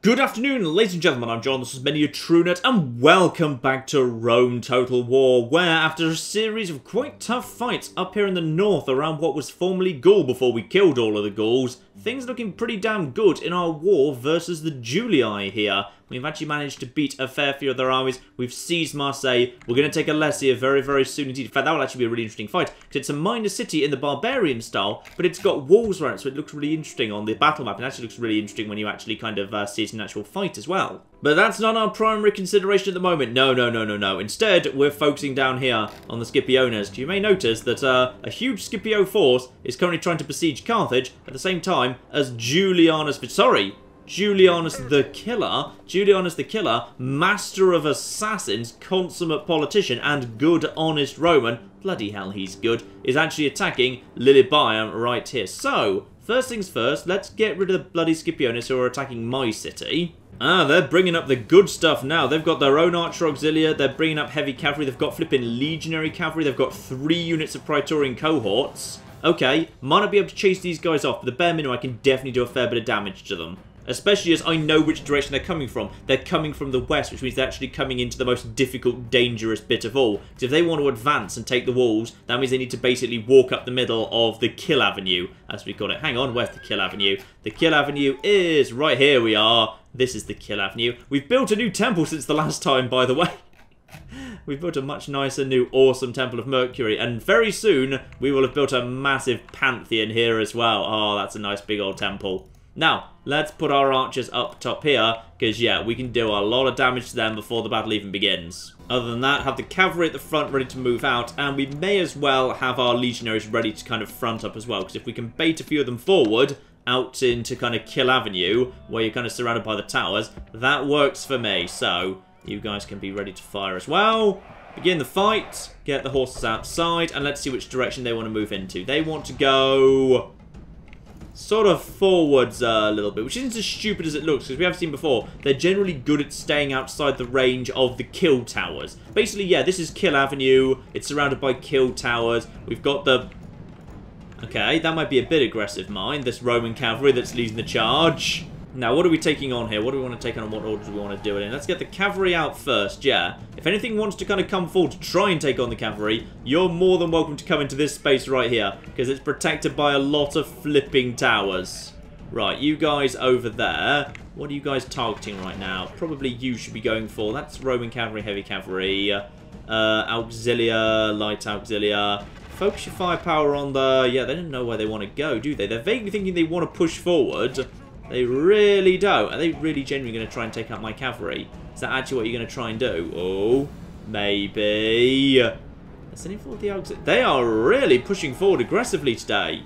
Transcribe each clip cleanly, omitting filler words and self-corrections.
Good afternoon, ladies and gentlemen, I'm John, this is Many a TrueNut, and welcome back to Rome Total War, where after a series of quite tough fights up here in the north around what was formerly Gaul before we killed all of the Gauls, things are looking pretty damn good in our war versus the Julii here. We've actually managed to beat a fair few of their armies, we've seized Marseille, we're going to take Alessia very, very soon indeed. In fact, that will actually be a really interesting fight, because it's a minor city in the barbarian style, but it's got walls around it, so it looks really interesting on the battle map, and actually looks really interesting when you actually kind of see it in an actual fight as well. But that's not our primary consideration at the moment. No. Instead, we're focusing down here on the Scipiones. You may notice that a huge Scipio force is currently trying to besiege Carthage at the same time as Julianus the Killer, master of assassins, consummate politician, and good, honest Roman, bloody hell he's good, is actually attacking Lilybaeum right here. So, first things first, let's get rid of the bloody Scipiones who are attacking my city. Ah, they're bringing up the good stuff now. They've got their own archer auxilia, they're bringing up heavy cavalry, they've got flipping legionary cavalry, they've got 3 units of Praetorian cohorts. Okay, might not be able to chase these guys off, but the bare minimum I can definitely do a fair bit of damage to them. Especially as I know which direction they're coming from. They're coming from the west, which means they're actually coming into the most difficult, dangerous bit of all. Because if they want to advance and take the walls, that means they need to basically walk up the middle of the Kill Avenue, as we call it. Hang on, where's the Kill Avenue? The Kill Avenue is right here we are. This is the Kill Avenue. We've built a new temple since the last time, by the way. We've built a much nicer, new, awesome Temple of Mercury, and very soon we will have built a massive Pantheon here as well. Oh, that's a nice big old temple. Now, let's put our archers up top here, because, yeah, we can do a lot of damage to them before the battle even begins. Other than that, have the cavalry at the front ready to move out, and we may as well have our legionaries ready to kind of front up as well, because if we can bait a few of them forward, out into kind of Kill Avenue, where you're kind of surrounded by the towers, that works for me. So, you guys can be ready to fire as well. Begin the fight, get the horses outside, and let's see which direction they want to move into. They want to go sort of forwards a little bit, which isn't as stupid as it looks, because we have seen before, they're generally good at staying outside the range of the kill towers. Basically, yeah, this is Kill Avenue, it's surrounded by kill towers, we've got the... Okay, that might be a bit aggressive, mind, this Roman cavalry that's leading the charge. Now, what are we taking on here? What do we want to take on and what order do we want to do it in? Let's get the cavalry out first, yeah. If anything wants to kind of come forward to try and take on the cavalry, you're more than welcome to come into this space right here, because it's protected by a lot of flipping towers. Right, you guys over there, what are you guys targeting right now? Probably you should be going for, that's Roman cavalry, heavy cavalry, auxilia, light auxilia. Focus your firepower on the... Yeah, they don't know where they want to go, do they? They're vaguely thinking they want to push forward. They really don't. Are they really genuinely going to try and take out my cavalry? Is that actually what you're going to try and do? Oh, maybe. Sending forward the auxiliary. They are really pushing forward aggressively today.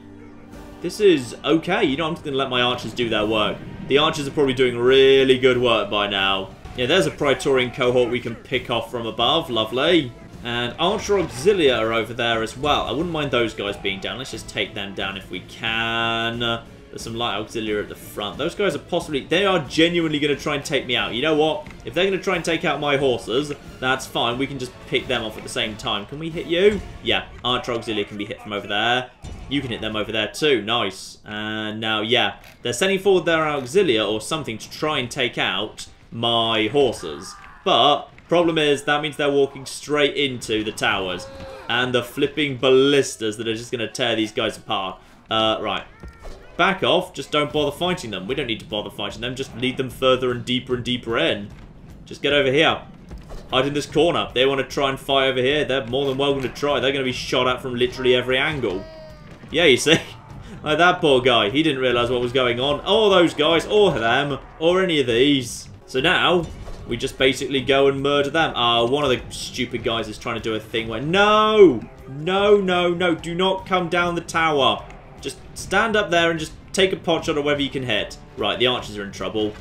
This is okay. You know, I'm just going to let my archers do their work. The archers are probably doing really good work by now. Yeah, there's a Praetorian cohort we can pick off from above. Lovely. And Archer Auxilia are over there as well. I wouldn't mind those guys being down. Let's just take them down if we can. There's some light auxiliary at the front. Those guys are possibly... They are genuinely going to try and take me out. You know what? If they're going to try and take out my horses, that's fine. We can just pick them off at the same time. Can we hit you? Yeah. Archer Auxilia can be hit from over there. You can hit them over there too. Nice. And now, yeah. They're sending forward their auxilia or something to try and take out my horses. But... problem is, that means they're walking straight into the towers. And the flipping ballistas that are just going to tear these guys apart. Right. Back off. Just don't bother fighting them. We don't need to bother fighting them. Just lead them further and deeper in. Just get over here. Hide in this corner. They want to try and fight over here. They're more than welcome to try. They're going to be shot at from literally every angle. Yeah, you see? Like that poor guy. He didn't realise what was going on. Or those guys. Or them. Or any of these. So now... we just basically go and murder them. One of the stupid guys is trying to do a thing where... No! No. Do not come down the tower. Just stand up there and just take a pot shot or whatever you can hit. Right, the archers are in trouble.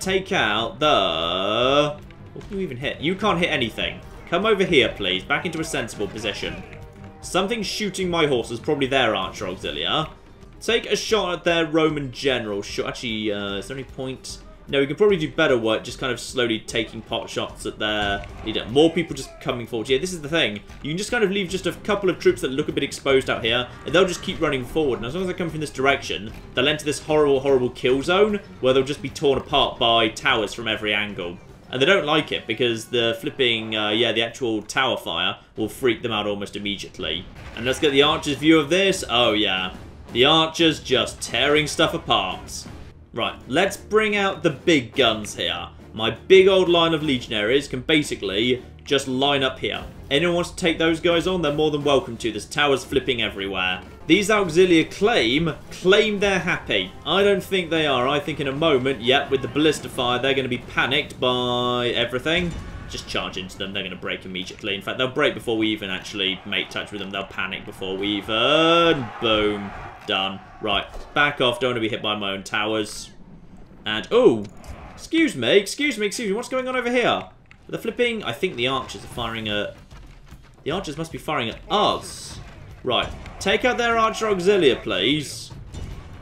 Take out the... What can you even hit? You can't hit anything. Come over here, please. Back into a sensible position. Something's shooting my horses. Probably their archer auxilia. Take a shot at their Roman general. Actually, is there any point... No, we can probably do better work, just kind of slowly taking pot shots at their leader. More people just coming forward. Yeah, this is the thing. You can just kind of leave just a couple of troops that look a bit exposed out here, and they'll just keep running forward. And as long as they come from this direction, they'll enter this horrible, horrible kill zone, where they'll just be torn apart by towers from every angle. And they don't like it, because the flipping, the actual tower fire will freak them out almost immediately. And let's get the archers' view of this. Oh, yeah. The archers just tearing stuff apart. Right, let's bring out the big guns here. My big old line of legionaries can basically just line up here. Anyone wants to take those guys on, they're more than welcome to. There's towers flipping everywhere. These auxilia claim they're happy. I don't think they are. I think in a moment, yep, with the ballista fire, they're going to be panicked by everything. Just charge into them. They're going to break immediately. In fact, they'll break before we even actually make touch with them. They'll panic before we even... Boom. Done. Right. Back off. Don't want to be hit by my own towers. And... Oh! Excuse me. What's going on over here? The flipping... I think the archers are firing at... The archers must be firing at us. Right. Take out their archer auxilia, please.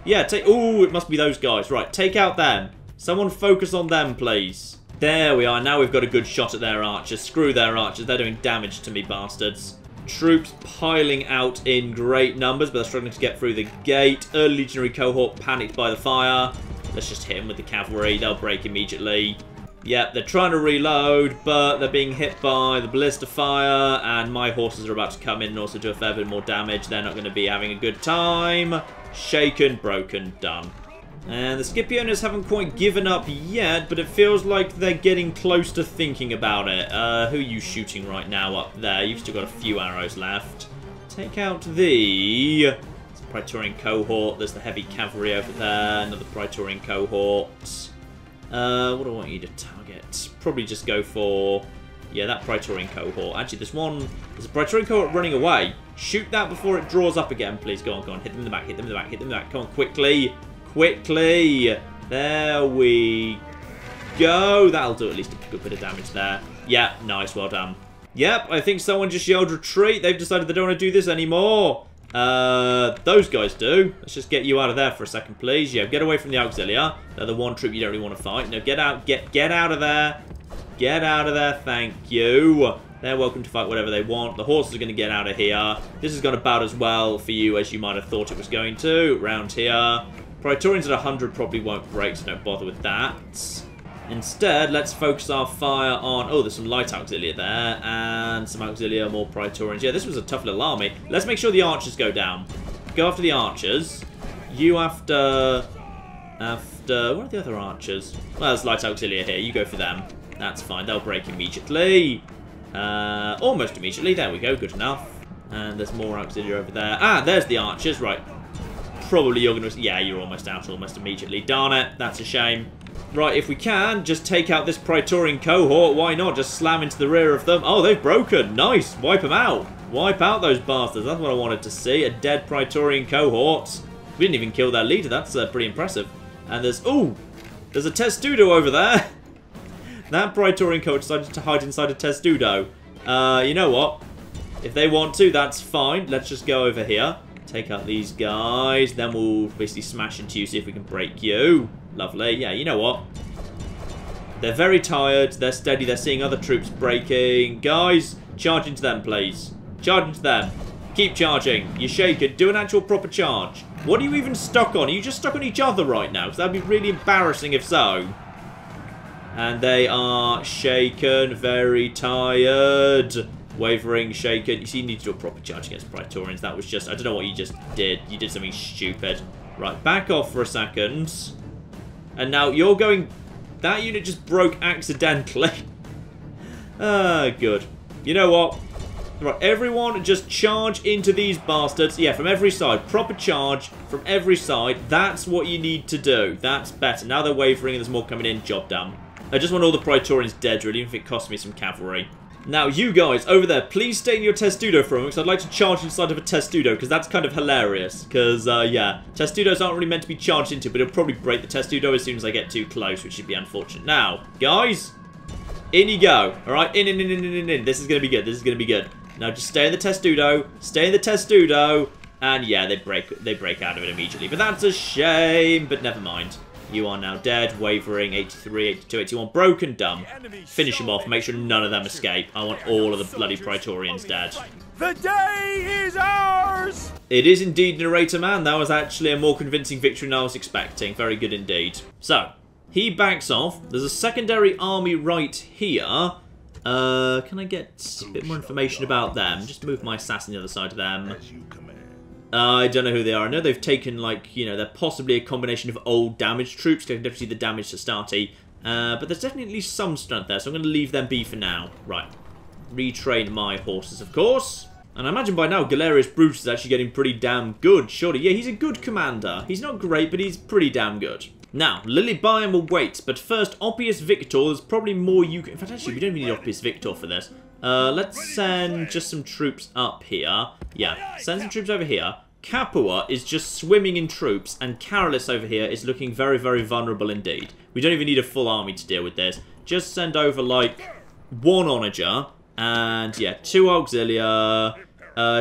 Yeah, take... Oh, it must be those guys. Right. Take out them. Someone focus on them, please. There we are. Now we've got a good shot at their archers. Screw their archers. They're doing damage to me, bastards. Troops piling out in great numbers, but they're struggling to get through the gate. Early legionary cohort panicked by the fire. Let's just hit them with the cavalry. They'll break immediately. Yep, they're trying to reload, but they're being hit by the ballista fire, and my horses are about to come in and also do a fair bit more damage. They're not going to be having a good time. Shaken, broken, done. And the Scipiones haven't quite given up yet, but it feels like they're getting close to thinking about it. Who are you shooting right now up there? You've still got a few arrows left. Take out the Praetorian cohort. There's the heavy cavalry over there. Another Praetorian cohort. What do I want you to target? Probably just go for... Yeah, that Praetorian cohort. Actually, there's a Praetorian cohort running away. Shoot that before it draws up again, please. Go on, go on. Hit them in the back, hit them in the back, hit them in the back. Come on, quickly. Quickly! There we go. That'll do at least a good bit of damage there. Yeah, nice, well done. Yep, I think someone just yelled retreat. They've decided they don't want to do this anymore. Those guys do. Let's just get you out of there for a second, please. Yeah, get away from the auxilia. They're the one troop you don't really want to fight. No, get out, get out of there. Get out of there, thank you. They're welcome to fight whatever they want. The horses are going to get out of here. This has gone about as well for you as you might have thought it was going to. Round here. Praetorians at 100 probably won't break, so don't bother with that. Instead, let's focus our fire on... Oh, there's some light auxilia there, and some auxilia, more Praetorians. Yeah, this was a tough little army. Let's make sure the archers go down. Go after the archers. You after... What are the other archers? Well, there's light auxilia here. You go for them. That's fine. They'll break immediately. Almost immediately. There we go. Good enough. And there's more auxilia over there. Ah, there's the archers. Right. Probably you're going to... Yeah, you're almost out almost immediately. Darn it. That's a shame. Right, if we can, just take out this Praetorian cohort. Why not? Just slam into the rear of them. Oh, they've broken. Nice. Wipe them out. Wipe out those bastards. That's what I wanted to see. A dead Praetorian cohort. We didn't even kill their leader. That's pretty impressive. And there's... Ooh! There's a testudo over there. That Praetorian cohort decided to hide inside a testudo. You know what? If they want to, that's fine. Let's just go over here. Take out these guys. Then we'll basically smash into you, see if we can break you. Lovely. Yeah, you know what? They're very tired. They're steady. They're seeing other troops breaking. Guys, charge into them, please. Charge into them. Keep charging. You're shaken. Do an actual proper charge. What are you even stuck on? Are you just stuck on each other right now? Because that'd be really embarrassing if so. And they are shaken. Very tired. Wavering, shaken. You see, you need to do a proper charge against Praetorians. That was just... I don't know what you just did. You did something stupid. Right, back off for a second. And now you're going... That unit just broke accidentally. Good. You know what? Right, everyone just charge into these bastards. Yeah, from every side. Proper charge from every side. That's what you need to do. That's better. Now they're wavering and there's more coming in. Job done. I just want all the Praetorians dead, really, even if it costs me some cavalry. Now, you guys over there, please stay in your testudo for a moment, because I'd like to charge inside of a testudo, because that's kind of hilarious. Because, yeah, testudos aren't really meant to be charged into, but it'll probably break the testudo as soon as I get too close, which would be unfortunate. Now, guys, in you go. All right, in. This is going to be good. This is going to be good. Now, just stay in the testudo. Stay in the testudo. And, yeah, they break out of it immediately. But that's a shame, but never mind. You are now dead. Wavering, 83, 82, 81. Broken, dumb. Finish him off. Make sure none of them escape. I want all of the bloody Praetorians dead. The day is ours! It is indeed, narrator man. That was actually a more convincing victory than I was expecting. Very good indeed. So, he backs off. There's a secondary army right here. Can I get a bit more information about them? Just move my assassin to the other side of them. I don't know who they are. I know they've taken, like, you know, they're possibly a combination of old damaged troops. I can definitely see the damage to Stati. But there's definitely at least some strength there, so I'm going to leave them be for now. Right. Retrain my horses, of course. And I imagine by now Galerius Brutus is actually getting pretty damn good, surely. Yeah, he's a good commander. He's not great, but he's pretty damn good. Now, Lilybaeum will wait, but first, Oppius Victor, there's probably more you can... In fact, actually, we don't even need Oppius Victor for this. Let's send just some troops up here. Yeah, send some troops over here. Capua is just swimming in troops, and Carolus over here is looking very, very vulnerable indeed. We don't even need a full army to deal with this. Just send over, like, one onager, and, yeah, 2 auxilia...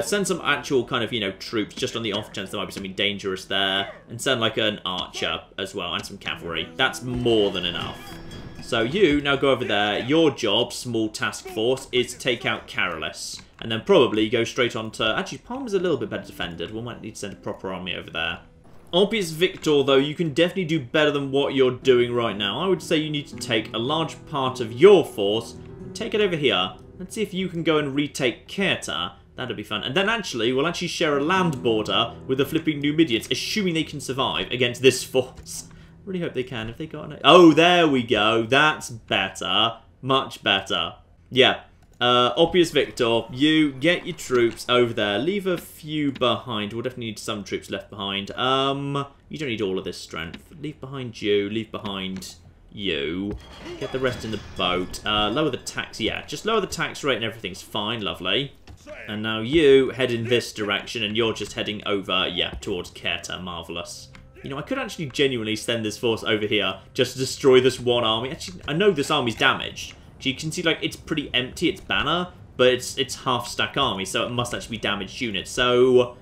send some actual kind of, you know, troops just on the off chance there might be something dangerous there. And send like an archer as well and some cavalry. That's more than enough. So you now go over there. Your job, small task force, is to take out Carolus. And then probably go straight on to... Actually, Parma's a little bit better defended. We might need to send a proper army over there. Oppius Victor, though, you can definitely do better than what you're doing right now. I would say you need to take a large part of your force and take it over here. Let's see if you can go and retake Kerta. That'd be fun. And then actually, we'll actually share a land border with the flipping Numidians, assuming they can survive against this force. Really hope they can. If they got an... Oh, there we go. That's better. Much better. Yeah. Oppius Victor, you get your troops over there. Leave a few behind. We'll definitely need some troops left behind. You don't need all of this strength. Leave behind you. Leave behind you. Get the rest in the boat. Lower the tax. Yeah, just lower the tax rate and everything's fine. Lovely. And now you head in this direction, and you're just heading over, yeah, towards Kerta. Marvellous. You know, I could actually genuinely send this force over here just to destroy this one army. Actually, I know this army's damaged. So you can see, like, it's pretty empty, its banner, but it's half-stack army, so it must actually be damaged units. So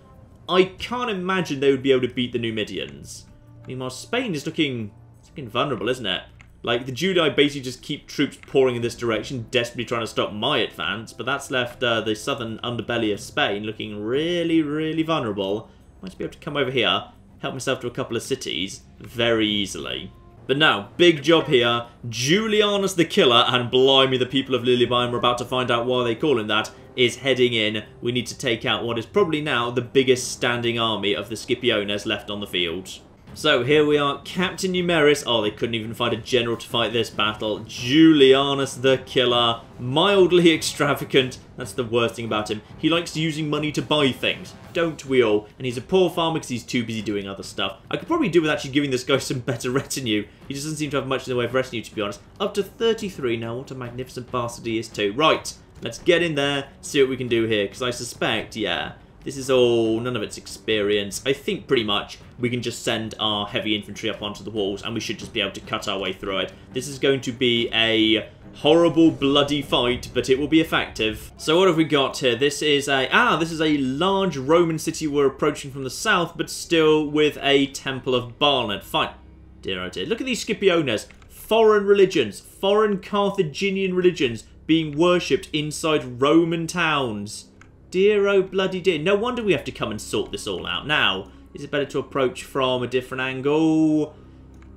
I can't imagine they would be able to beat the Numidians. Meanwhile, Spain is looking vulnerable, isn't it? Like, the Judi basically just keep troops pouring in this direction, desperately trying to stop my advance, but that's left the southern underbelly of Spain looking really, really vulnerable. Might be able to come over here, help myself to a couple of cities very easily. But now, big job here. Julianus the Killer, and blimey, the people of Lilybaeum are about to find out why they call him that, is heading in. We need to take out what is probably now the biggest standing army of the Scipiones left on the field. So here we are, Captain Numeris. Oh, they couldn't even find a general to fight this battle. Julianus the Killer, mildly extravagant. That's the worst thing about him. He likes using money to buy things, don't we all? And he's a poor farmer because he's too busy doing other stuff. I could probably do with actually giving this guy some better retinue. He just doesn't seem to have much in the way of retinue, to be honest. Up to 33 now. What a magnificent bastard he is too. Right, let's get in there, see what we can do here, because I suspect, yeah, this is all, none of it's experience. I think pretty much we can just send our heavy infantry up onto the walls and we should just be able to cut our way through it. This is going to be a horrible, bloody fight, but it will be effective. So what have we got here? This is a large Roman city we're approaching from the south, but still with a Temple of Barnet. Fine. Dear oh dear. Look at these Scipiones. Foreign religions, foreign Carthaginian religions being worshipped inside Roman towns. Dear oh bloody dear. No wonder we have to come and sort this all out. Now, is it better to approach from a different angle?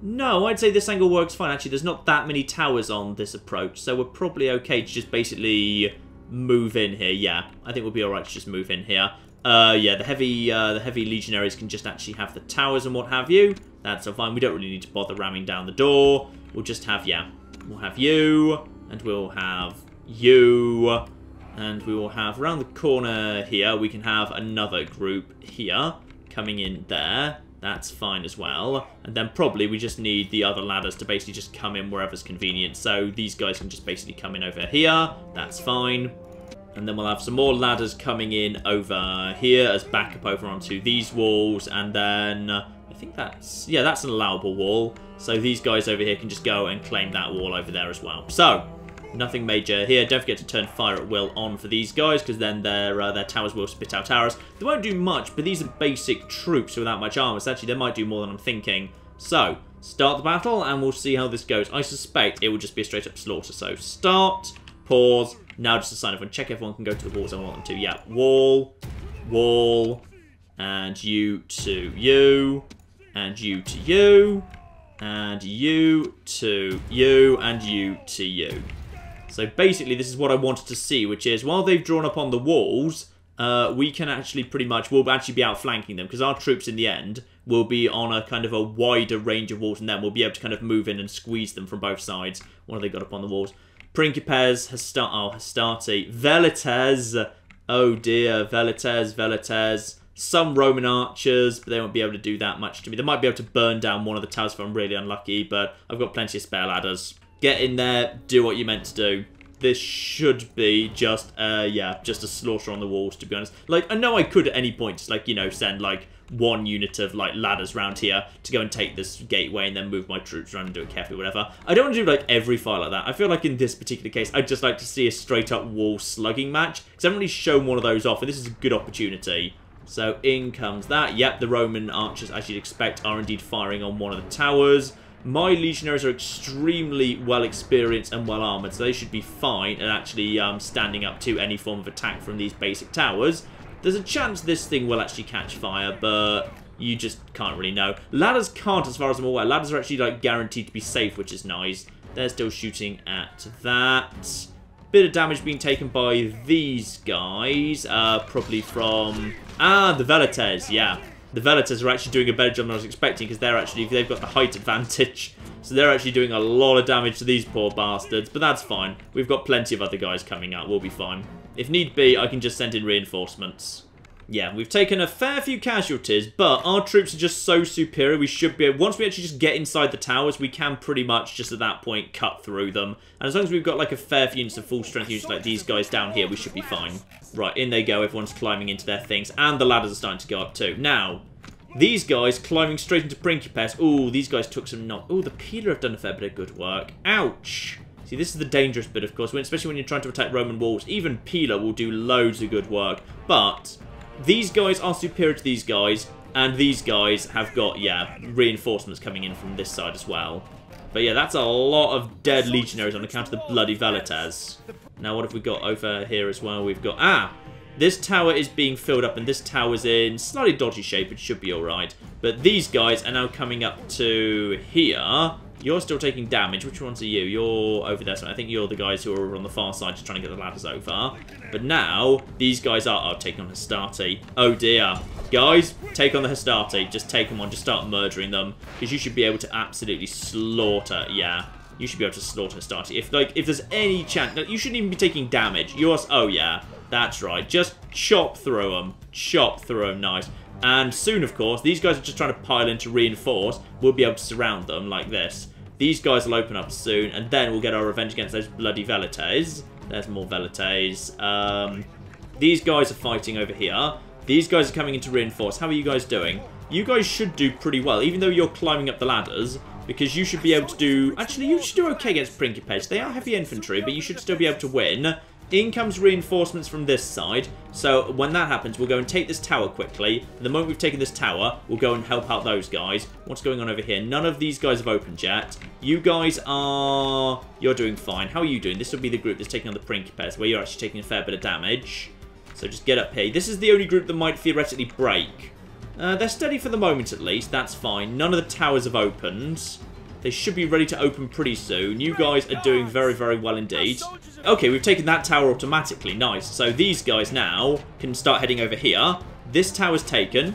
No, I'd say this angle works fine. Actually, there's not that many towers on this approach, so we're probably okay to just basically move in here. Yeah, I think we'll be alright to just move in here. Yeah, the heavy legionaries can just actually have the towers and what have you. That's all fine. We don't really need to bother ramming down the door. We'll just have, yeah, we'll have you, and we'll have you, and we will have around the corner here, we can have another group here coming in there. That's fine as well. And then probably we just need the other ladders to basically just come in wherever's convenient. So these guys can just basically come in over here. That's fine. And then we'll have some more ladders coming in over here as backup over onto these walls. And then I think that's, yeah, that's an allowable wall. So these guys over here can just go and claim that wall over there as well. So nothing major here. Don't forget to turn fire at will on for these guys, because then their towers will spit out arrows. They won't do much, but these are basic troops without much armor, so actually they might do more than I'm thinking. So, Start the battle, and we'll see how this goes. I suspect it will just be a straight-up slaughter. So, start, pause, now just assign everyone. Check everyone can go to the walls I want them to. Yeah, wall, wall, and you to you, and you to you, and you to you, and you to you. So basically this is what I wanted to see, which is while they've drawn up on the walls, we can actually we'll actually be outflanking them, because our troops in the end will be on a kind of a wider range of walls, and then we'll be able to kind of move in and squeeze them from both sides. What have they got up on the walls? Principes, Hastati, Velites, oh dear, Velites, some Roman archers, but they won't be able to do that much to me. They might be able to burn down one of the towers if I'm really unlucky, but I've got plenty of spare ladders. Get in there, do what you're meant to do. This should be just, just a slaughter on the walls, to be honest. Like, I know I could at any point just, like, you know, send, like, one unit of, like, ladders around here to go and take this gateway and then move my troops around and do it carefully, whatever. I don't want to do, like, every fight like that. I feel like in this particular case, I'd just like to see a straight-up wall slugging match, because I haven't really shown one of those off, and this is a good opportunity. So in comes that. Yep, the Roman archers, as you'd expect, are indeed firing on one of the towers. My legionaries are extremely well experienced and well armoured, so they should be fine at actually standing up to any form of attack from these basic towers. There's a chance this thing will actually catch fire, but you just can't really know. Ladders can't, as far as I'm aware. Ladders are actually like guaranteed to be safe, which is nice. They're still shooting at that. Bit of damage being taken by these guys, probably from... the Velites, yeah. The Velites are actually doing a better job than I was expecting, because they've got the height advantage. So they're actually doing a lot of damage to these poor bastards, but that's fine. We've got plenty of other guys coming out, we'll be fine. If need be, I can just send in reinforcements. Yeah, we've taken a fair few casualties, but our troops are just so superior, we should be able, once we actually just get inside the towers, we can pretty much just at that point cut through them. And as long as we've got like a fair few units of full strength units like these guys down here, we should be fine. Right, in they go, everyone's climbing into their things, and the ladders are starting to go up too. Now, these guys climbing straight into Principes. Ooh, these guys took some knock. Ooh, the Peeler have done a fair bit of good work. Ouch! See, this is the dangerous bit, of course, especially when you're trying to attack Roman walls. Even Peeler will do loads of good work, but these guys are superior to these guys, and these guys have got, yeah, reinforcements coming in from this side as well. But yeah, that's a lot of dead legionaries on account of the bloody Velites. Now, what have we got over here as well? We've got, this tower is being filled up, and this tower's in slightly dodgy shape. It should be alright. But these guys are now coming up to here. You're still taking damage. Which ones are you? You're over there. So I think you're the guys who are on the far side just trying to get the ladders over. But now, these guys are taking on Hastati. Oh dear. Guys, take on the Hastati. Just take them on. Just start murdering them. Because you should be able to absolutely slaughter. Yeah. You should be able to slaughter Hastati. If there's any chance... You shouldn't even be taking damage. Oh yeah. That's right. Just chop through them. Chop through them. Nice. And soon, of course, these guys are just trying to pile in to reinforce. We'll be able to surround them like this. These guys will open up soon, and then we'll get our revenge against those bloody Velites. There's more Velites. These guys are fighting over here. These guys are coming in to reinforce. How are you guys doing? You guys should do pretty well, even though you're climbing up the ladders, because you should be able to do... Actually, you should do okay against Principes. They are heavy infantry, but you should still be able to win. In comes reinforcements from this side, so when that happens, we'll go and take this tower quickly. The moment we've taken this tower, we'll go and help out those guys. What's going on over here? None of these guys have opened yet. You guys are... You're doing fine. How are you doing? This will be the group that's taking on the Principes, where you're actually taking a fair bit of damage. So just get up here. This is the only group that might theoretically break. They're steady for the moment, at least. That's fine. None of the towers have opened. They should be ready to open pretty soon. You guys are doing very, very well indeed. Okay, we've taken that tower automatically. Nice. So these guys now can start heading over here. This tower's taken,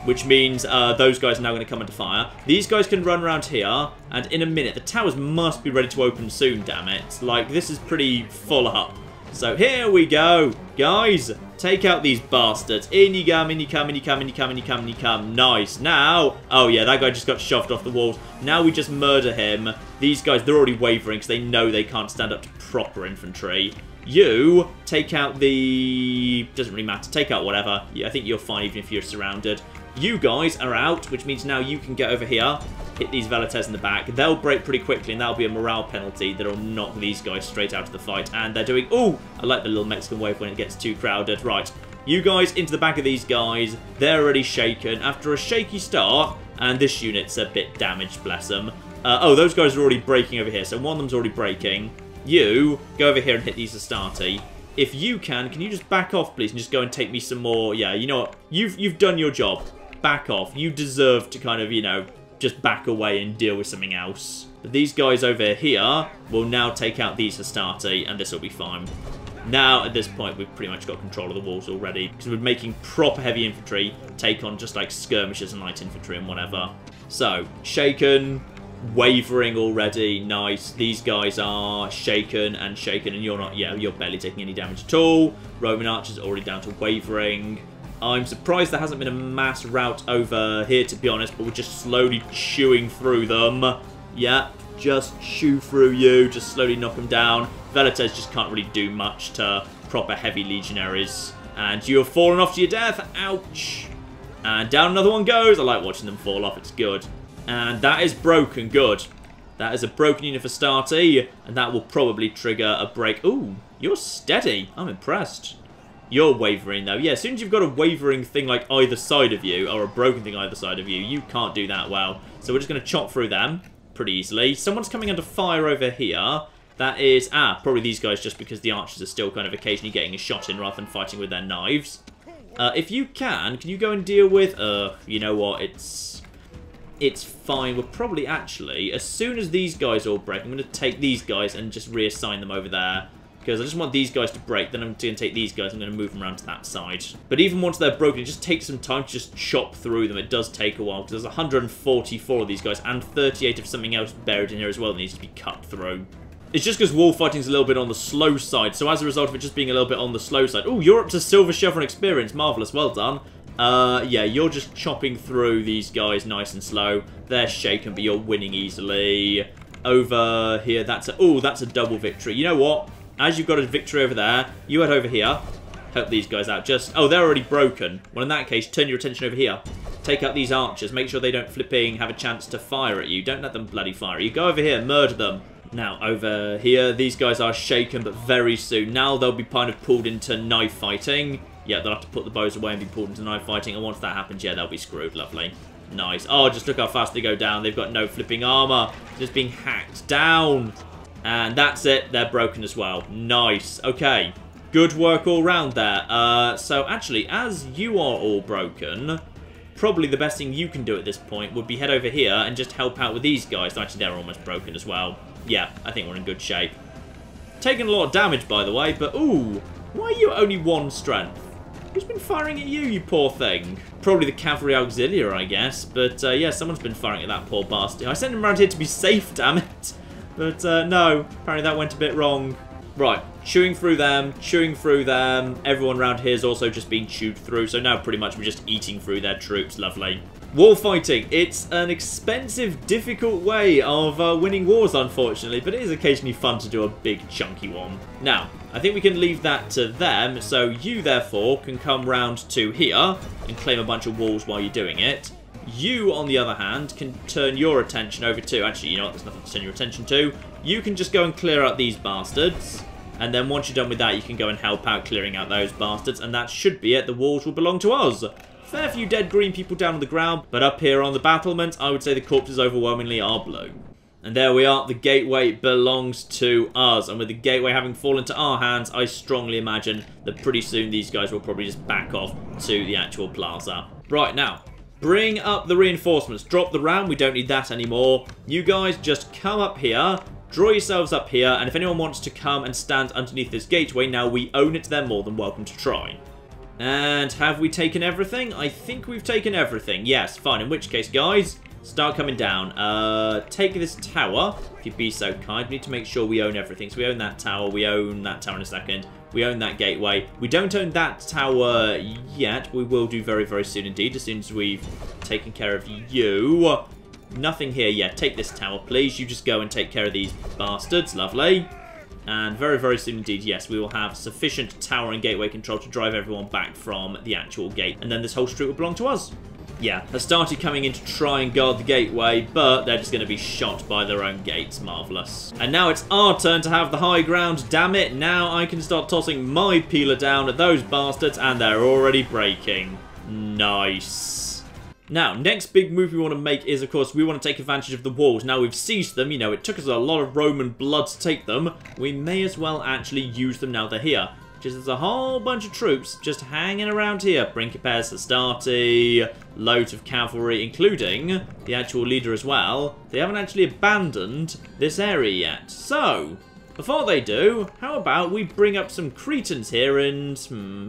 which means those guys are now going to come under fire. These guys can run around here, and in a minute, the towers must be ready to open soon, damn it. Like, this is pretty full up. So here we go. Guys, take out these bastards. In you come, in you come, in you come, in you come, in you come, in you come. Nice. Now, oh yeah, that guy just got shoved off the walls. Now we just murder him. These guys, they're already wavering because they know they can't stand up to proper infantry. You take out the... Doesn't really matter. Take out whatever. Yeah, I think you're fine even if you're surrounded. You guys are out, which means now you can get over here, hit these Velites in the back. They'll break pretty quickly, and that'll be a morale penalty that'll knock these guys straight out of the fight. And they're doing... Ooh! I like the little Mexican wave when it gets too crowded. Right. You guys into the back of these guys. They're already shaken. After a shaky start, And this unit's a bit damaged, bless them. Oh, those guys are already breaking over here. So one of them's already breaking. You, go over here and hit these Astarte. If you can you just back off, please, and just go and take me some more... Yeah, you know what? You've done your job. Back off. You deserve to kind of, you know, just back away and deal with something else. But these guys over here will now take out these Astarte, and this will be fine. Now, at this point, we've pretty much got control of the walls already, because we're making proper heavy infantry take on just like skirmishers and light infantry and whatever. So, shaken, wavering already, nice. These guys are shaken, and you're not, yeah, you're barely taking any damage at all. Roman archers already down to wavering. I'm surprised there hasn't been a mass rout over here, to be honest, but we're just slowly chewing through them. Yeah, just chew through you, just slowly knock them down. Velites just can't really do much to proper heavy legionaries. And you have fallen off to your death. Ouch. And down another one goes. I like watching them fall off. It's good. And that is broken. Good. That is a broken unit for Astarte. And that will probably trigger a break. Ooh, you're steady. I'm impressed. You're wavering, though. Yeah, as soon as you've got a wavering thing like either side of you, or a broken thing either side of you, you can't do that well. So we're just going to chop through them pretty easily. Someone's coming under fire over here. That is, probably these guys, just because the archers are still kind of occasionally getting a shot in rather than fighting with their knives. If you can you go and deal with, you know what, it's fine. We're probably actually, as soon as these guys all break, I'm going to take these guys and just reassign them over there. Because I just want these guys to break, then I'm going to take these guys, I'm going to move them around to that side. But even once they're broken, it just takes some time to just chop through them. It does take a while, because there's 144 of these guys, and 38 of something else buried in here as well that needs to be cut through. It's just because wall fighting's a little bit on the slow side, so as a result of it just being a little bit on the slow side... Oh, you're up to Silver Chevron experience. Marvellous, well done. Yeah, you're just chopping through these guys nice and slow. They're shaken, but you're winning easily. Over here, that's a double victory. You know what? As you've got a victory over there, you head over here. Help these guys out. Oh, they're already broken. Well, in that case, turn your attention over here. Take out these archers. Make sure they don't flipping have a chance to fire at you. Don't let them bloody fire at you. Go over here, murder them. Now, over here, these guys are shaken, but very soon. Now they'll be kind of pulled into knife fighting. Yeah, they'll have to put the bows away and be pulled into knife fighting. And once that happens, yeah, they'll be screwed. Lovely. Nice. Oh, just look how fast they go down. They've got no flipping armor. Just being hacked down. And that's it. They're broken as well. Nice. Okay. Good work all round there. So, actually, as you are all broken, probably the best thing you can do at this point would be head over here and just help out with these guys. Actually, they're almost broken as well. Yeah, I think we're in good shape. Taking a lot of damage, by the way, but ooh, why are you only 1 strength? Who's been firing at you, you poor thing? Probably the cavalry auxiliary, I guess. But, yeah, someone's been firing at that poor bastard. I sent him around here to be safe, damn it. But, no, apparently that went a bit wrong. Right, chewing through them, chewing through them. Everyone around here is also just being chewed through. So now pretty much we're just eating through their troops. Lovely. War fighting. It's an expensive, difficult way of winning wars, unfortunately. But it is occasionally fun to do a big, chunky one. Now, I think we can leave that to them. So you, therefore, can come round to here and claim a bunch of walls while you're doing it. You, on the other hand, can turn your attention over to... Actually, you know what? There's nothing to turn your attention to. You can just go and clear out these bastards. And then once you're done with that, you can go and help out clearing out those bastards. And that should be it. The walls will belong to us. Fair few dead green people down on the ground. But up here on the battlement, I would say the corpses overwhelmingly are blue. And there we are. The gateway belongs to us. And with the gateway having fallen to our hands, I strongly imagine that pretty soon these guys will probably just back off to the actual plaza. Right, now... Bring up the reinforcements. Drop the ram. We don't need that anymore. You guys just come up here. Draw yourselves up here. And if anyone wants to come and stand underneath this gateway, now we own it. They're more than welcome to try. And have we taken everything? I think we've taken everything. Yes, fine. In which case, guys, start coming down. Take this tower, if you'd be so kind. We need to make sure we own everything. So we own that tower. We own that tower in a second. We own that gateway. We don't own that tower yet. We will do very, very soon indeed, as soon as we've taken care of you. Nothing here yet. Take this tower, please. You just go and take care of these bastards. Lovely. And very, very soon indeed, yes, we will have sufficient tower and gateway control to drive everyone back from the actual gate. And then this whole street will belong to us. Yeah, has started coming in to try and guard the gateway, but they're just going to be shot by their own gates. Marvellous. And now it's our turn to have the high ground. Damn it, now I can start tossing my peeler down at those bastards, and they're already breaking. Nice. Now, next big move we want to make is, of course, we want to take advantage of the walls. Now, we've seized them. You know, it took us a lot of Roman blood to take them. We may as well actually use them now they're here. Just there's a whole bunch of troops just hanging around here. Principes, Astarte, loads of cavalry, including the actual leader as well. They haven't actually abandoned this area yet. So, before they do, how about we bring up some Cretans here and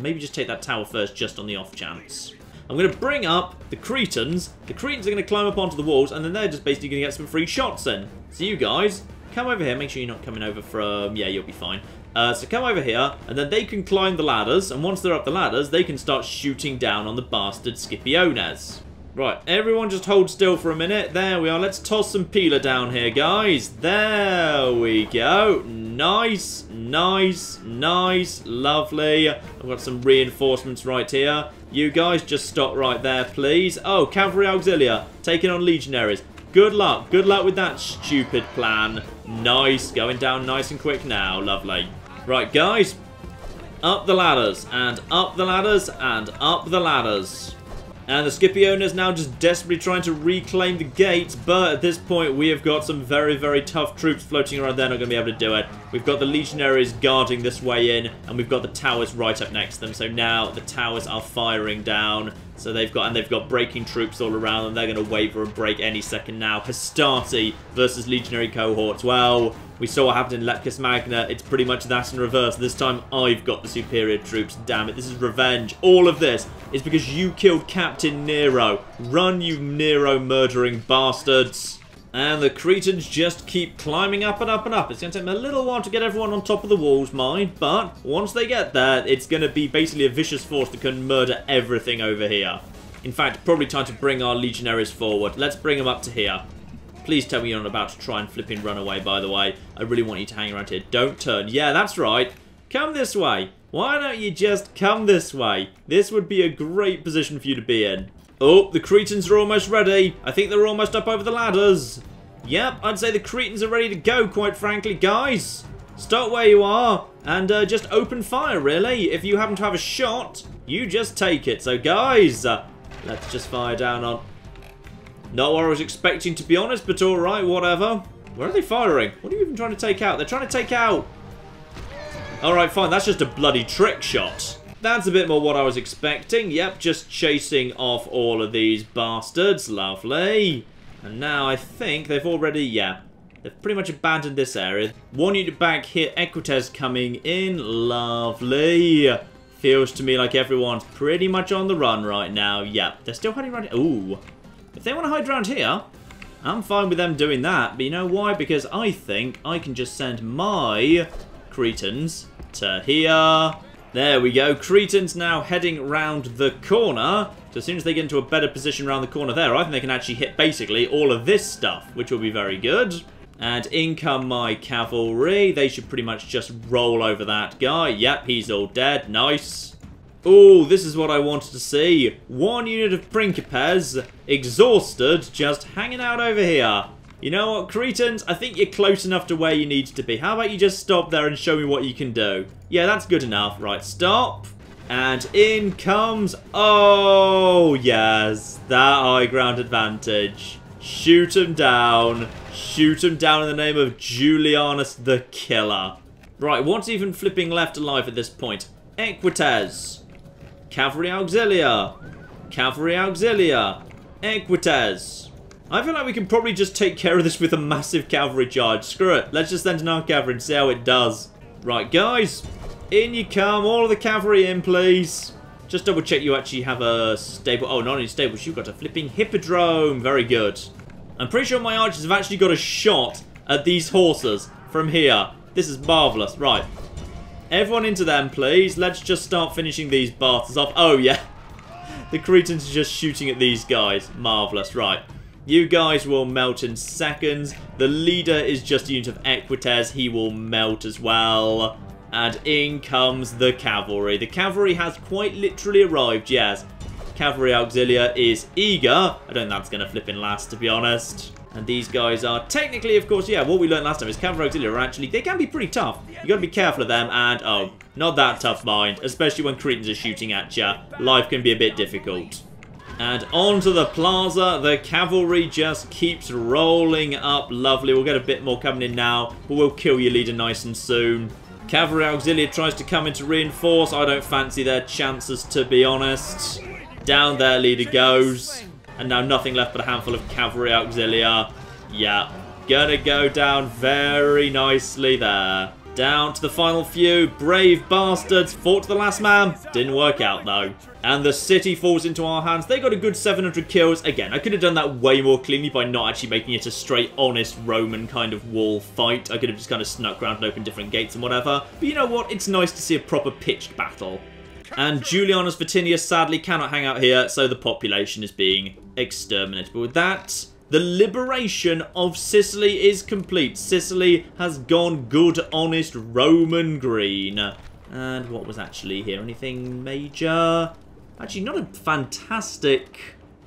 maybe just take that tower first just on the off chance. I'm going to bring up the Cretans. The Cretans are going to climb up onto the walls, and then they're just basically going to get some free shots in. So you guys, come over here. Make sure you're not coming over from... Yeah, you'll be fine. So come over here, and then they can climb the ladders, and once they're up the ladders, they can start shooting down on the bastard Scipiones. Right, everyone just hold still for a minute. There we are. Let's toss some Pila down here, guys. There we go. Nice, nice, nice. Lovely. I've got some reinforcements right here. You guys just stop right there, please. Oh, Cavalry Auxilia taking on Legionaries. Good luck. Good luck with that stupid plan. Nice. Going down nice and quick now. Lovely. Right, guys. Up the ladders. And up the ladders. And up the ladders. And the Scipiones now just desperately trying to reclaim the gates, but at this point we have got some very, very tough troops floating around. They're not going to be able to do it. We've got the Legionaries guarding this way in, and we've got the towers right up next to them. So now the towers are firing down. So they've got breaking troops all around them. They're going to waver and break any second now. Hastati versus Legionary cohorts. Well, we saw what happened in Leptis Magna. It's pretty much that in reverse. This time I've got the superior troops. Damn it, this is revenge. All of this is because you killed Captain Nero. Run, you Nero murdering bastards. And the Cretans just keep climbing up and up and up. It's going to take them a little while to get everyone on top of the walls, mind. But once they get there, it's going to be basically a vicious force that can murder everything over here. In fact, probably time to bring our Legionaries forward. Let's bring them up to here. Please tell me you're not about to try and flipping run away, by the way. I really want you to hang around here. Don't turn. Yeah, that's right. Come this way. Why don't you just come this way? This would be a great position for you to be in. Oh, the Cretans are almost ready. I think they're almost up over the ladders. Yep, I'd say the Cretans are ready to go, quite frankly. Guys, stop where you are and just open fire, really. If you happen to have a shot, you just take it. So, guys, let's just fire down on... Not what I was expecting, to be honest, but alright, whatever. Where are they firing? What are you even trying to take out? They're trying to take out... Alright, fine, that's just a bloody trick shot. That's a bit more what I was expecting. Yep, just chasing off all of these bastards. Lovely. And now I think they've already, yeah, they've pretty much abandoned this area. One unit back here, Equites coming in. Lovely. Feels to me like everyone's pretty much on the run right now. Yep, they're still hiding around here. Ooh. If they want to hide around here, I'm fine with them doing that. But you know why? Because I think I can just send my Cretans to here. There we go. Cretans now heading round the corner. So as soon as they get into a better position around the corner there, I think they can actually hit basically all of this stuff, which will be very good. And in come my cavalry. They should pretty much just roll over that guy. Yep, he's all dead. Nice. Oh, this is what I wanted to see. One unit of Principes, exhausted, just hanging out over here. You know what, Cretans? I think you're close enough to where you need to be. How about you just stop there and show me what you can do? Yeah, that's good enough. Right, stop. And in comes... Oh, yes. That high ground advantage. Shoot him down. Shoot him down in the name of Julianus the Killer. Right, what's even flipping left alive at this point? Equites. Cavalry Auxilia. Cavalry Auxilia. Equites. I feel like we can probably just take care of this with a massive cavalry charge. Screw it. Let's just send an armed cavalry and see how it does. Right, guys. In you come. All of the cavalry in, please. Just double check you actually have a stable. Oh, not only stables. You've got a flipping hippodrome. Very good. I'm pretty sure my archers have actually got a shot at these horses from here. This is marvellous. Right. Everyone into them, please. Let's just start finishing these bastards off. Oh, yeah. The Cretans are just shooting at these guys. Marvellous. Right. You guys will melt in seconds. The leader is just a unit of Equites. He will melt as well. And in comes the cavalry. The cavalry has quite literally arrived, yes. Cavalry Auxilia is eager. I don't think that's going to flip in last, to be honest. And these guys are technically, of course, yeah, what we learned last time is Cavalry Auxilia are actually, they can be pretty tough. You got to be careful of them. And, oh, not that tough, mind. Especially when Cretans are shooting at you. Life can be a bit difficult. And onto the plaza. The cavalry just keeps rolling up. Lovely. We'll get a bit more coming in now, but we'll kill your leader nice and soon. Cavalry auxiliary tries to come in to reinforce. I don't fancy their chances, to be honest. Down their leader goes. And now nothing left but a handful of cavalry auxilia. Yeah, gonna go down very nicely there. Down to the final few. Brave bastards. Fought to the last man. Didn't work out, though. And the city falls into our hands. They got a good 700 kills. Again, I could have done that way more cleanly by not actually making it a straight, honest Roman kind of wall fight. I could have just kind of snuck around and opened different gates and whatever. But you know what? It's nice to see a proper pitched battle. And Julianus Vatinius sadly cannot hang out here, so the population is being exterminated. But with that, the liberation of Sicily is complete. Sicily has gone good, honest Roman green. And what was actually here? Anything major? Actually, not a fantastic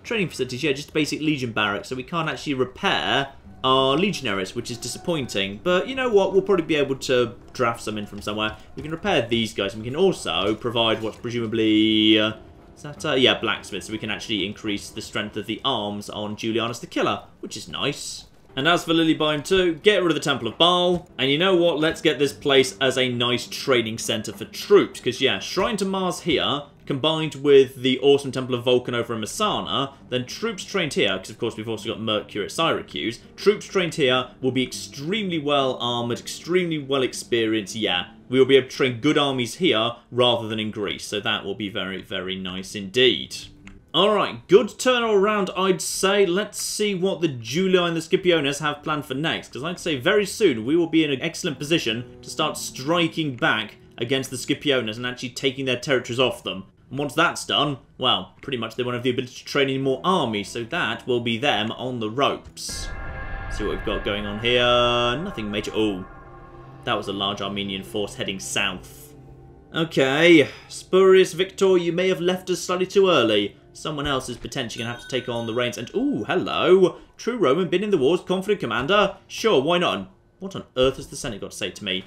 training facilities. Yeah, just a basic legion barracks. So we can't actually repair our legionaries, which is disappointing. But you know what? We'll probably be able to draft some in from somewhere. We can repair these guys. And we can also provide what's presumably... is that, yeah, blacksmith. So we can actually increase the strength of the arms on Julianus the Killer, which is nice. And as for Lilybium 2, get rid of the Temple of Baal. And you know what? Let's get this place as a nice training centre for troops. Because, yeah, Shrine to Mars here, combined with the awesome Temple of Vulcan over in Messana, then troops trained here, because of course we've also got Mercury at Syracuse, troops trained here will be extremely well armoured, extremely well experienced, yeah. We will be able to train good armies here rather than in Greece, so that will be very, very nice indeed. Alright, good turn all around, I'd say. Let's see what the Julii and the Scipiones have planned for next, because I'd say very soon we will be in an excellent position to start striking back against the Scipiones and actually taking their territories off them. And once that's done, well, pretty much they won't have the ability to train any more armies, so that will be them on the ropes. See what we've got going on here. Nothing major. Oh, that was a large Armenian force heading south. Okay, Spurious Victor, you may have left us slightly too early. Someone else is potentially going to have to take on the reins. And, ooh, hello. True Roman, been in the wars, confident commander. Sure, why not? And what on earth has the Senate got to say to me?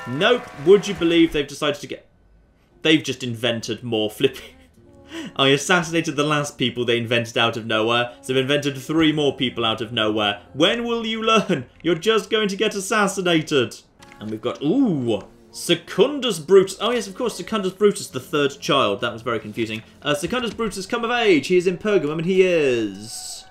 Nope, would you believe they've decided to get... They've just invented more flipping. I assassinated the last people they invented out of nowhere, so they've invented 3 more people out of nowhere. When will you learn? You're just going to get assassinated. And we've got, ooh, Secundus Brutus. Oh yes, of course, Secundus Brutus, the 3rd child. That was very confusing. Secundus Brutus come of age. He is in Pergamum, and he is...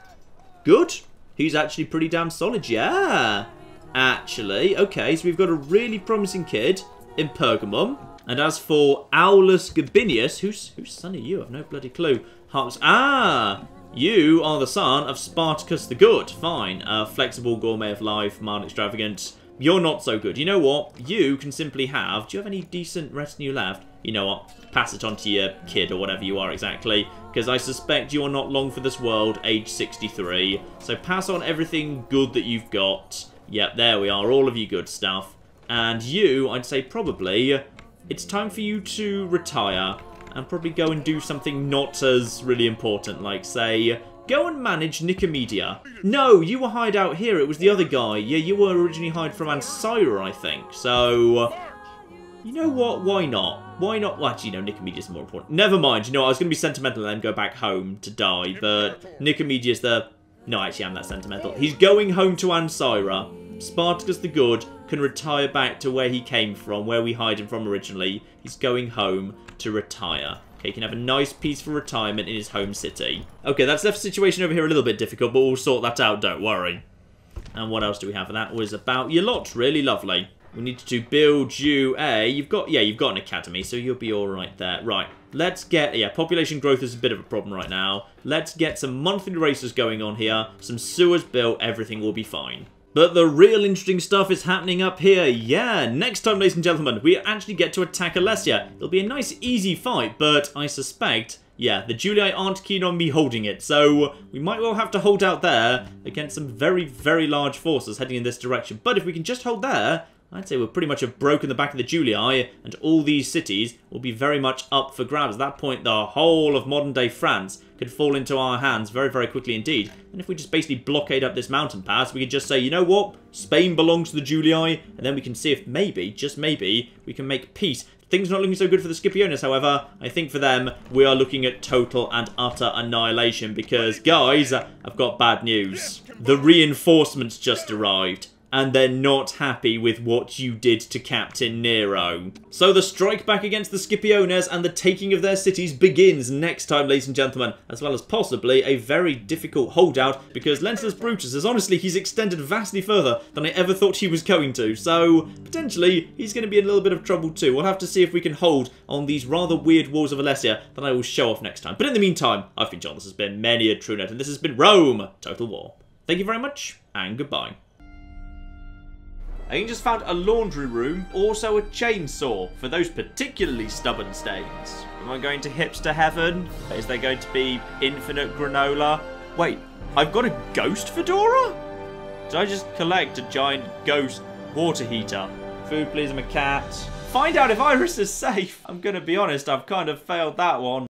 good. He's actually pretty damn solid, yeah. Actually, okay, so we've got a really promising kid in Pergamum. And as for Aulus Gabinius, whose son are you? I've no bloody clue. You are the son of Spartacus the Good. Fine. Flexible, gourmet of life, mild, extravagant. You're not so good. You know what? You can simply have... Do you have any decent retinue left? You know what? Pass it on to your kid or whatever you are exactly. Because I suspect you are not long for this world, age 63. So pass on everything good that you've got. Yep, there we are. All of you good stuff. And you, I'd say probably... It's time for you to retire and probably go and do something not as really important, like, say, go and manage Nicomedia. No, you were hired out here. It was the other guy. Yeah, you were originally hired from Ancyra, I think. So, you know what? Why not? Why not? Well, actually, no, Nicomedia's more important. Never mind. You know, I was going to be sentimental and then go back home to die, but Nicomedia's the... No, actually, I'm that sentimental. He's going home to Ancyra. Spartacus the Good can retire back to where he came from, where we hired him from originally. He's going home to retire. Okay, he can have a nice, peaceful retirement in his home city. Okay, that's left the situation over here a little bit difficult, but we'll sort that out, don't worry. And what else do we have? That was about your lot. Really lovely. We need to build you a... You've got an academy, so you'll be alright there. Right, let's get... Yeah, population growth is a bit of a problem right now. Let's get some monthly races going on here. Some sewers built. Everything will be fine. But the real interesting stuff is happening up here. Yeah, next time, ladies and gentlemen, we actually get to attack Alessia. It'll be a nice, easy fight, but I suspect, yeah, the Julii aren't keen on me holding it. So we might well have to hold out there against some very, very large forces heading in this direction. But if we can just hold there, I'd say we'll pretty much have broken the back of the Julii, and all these cities will be very much up for grabs. At that point, the whole of modern-day France could fall into our hands very, very quickly indeed. And if we just basically blockade up this mountain pass, we could just say, you know what? Spain belongs to the Julii, and then we can see if maybe, just maybe, we can make peace. Things not looking so good for the Scipiones, however. I think for them, we are looking at total and utter annihilation because, guys, I've got bad news. The reinforcements just arrived, and they're not happy with what you did to Captain Nero. So the strike back against the Scipiones and the taking of their cities begins next time, ladies and gentlemen, as well as possibly a very difficult holdout, because Lentulus Brutus is honestly, he's extended vastly further than I ever thought he was going to, so potentially he's going to be in a little bit of trouble too. We'll have to see if we can hold on these rather weird walls of Alesia that I will show off next time. But in the meantime, I've been John, this has been many a TrueNet, and this has been Rome Total War. Thank you very much, and goodbye. I just found a laundry room, also a chainsaw for those particularly stubborn stains. Am I going to hipster heaven? Is there going to be infinite granola? Wait, I've got a ghost fedora? Did I just collect a giant ghost water heater? Food please, I'm a cat. Find out if Iris is safe. I'm gonna be honest, I've kind of failed that one.